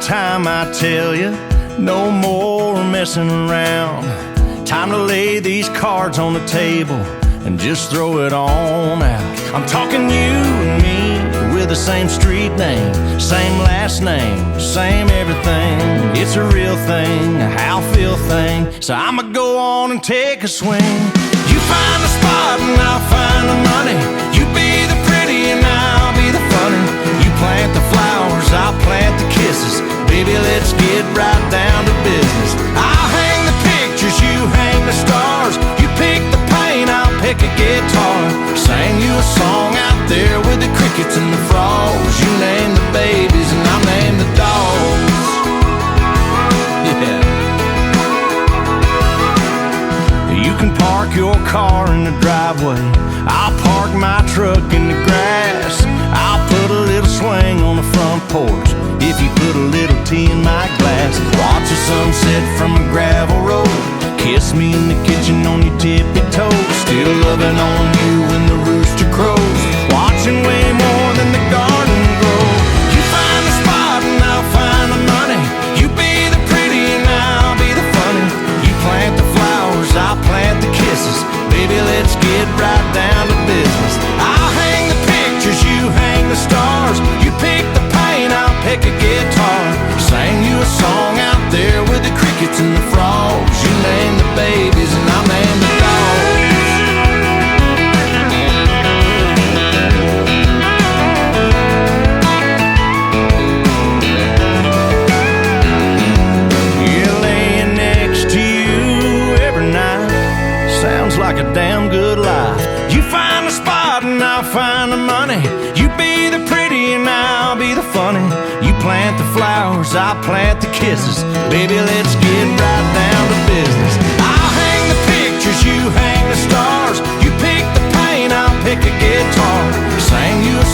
time I tell you, no more messing around. Time to lay these cards on the table and just throw it on out. I'm talking you and me with the same street name, same last name, same everything. It's a real thing, a how feel thing. So I'ma go on and take a swing. You find the spot and I'll find the money. You be the pretty and I'll be the funny. You plant the flowers, I'll plant the kisses. Baby, let's get right down to business. I'll hang the pictures, you hang the stars. You pick the paint, I'll pick a guitar. Sing you a song out there with the crickets and the frogs. You name the babies and I'll name the dogs. Yeah. You can park your car in the driveway, I'll park my truck in the grass. I'll put a little swing on the front porch if you put a little tea in my glass. Watch the sunset from a gravel road. Kiss me in the kitchen on your tippy toes. Still loving on you when the rooster crows. Watching way more than the garden grow. You find the spot and I'll find the money. You be the pretty and I'll be the funny. You plant the flowers, I'll plant the kisses. Baby, let's get right down to business. I'll hang the pictures, you hang the stars. You pick the paint, I'll pick a guitar. Sing you a song out there with the crickets and the frogs. You name the babies and I'll name the dogs. Yeah, laying next to you every night sounds like a damn good life. You find the spot and I'll find the money. You be the pretty and I'll be the funny. You plant the flowers, I'll plant the kisses. Baby, let's get right down to business. I'll hang the pictures, you hang the stars. You pick the paint, I'll pick a guitar. Sing you a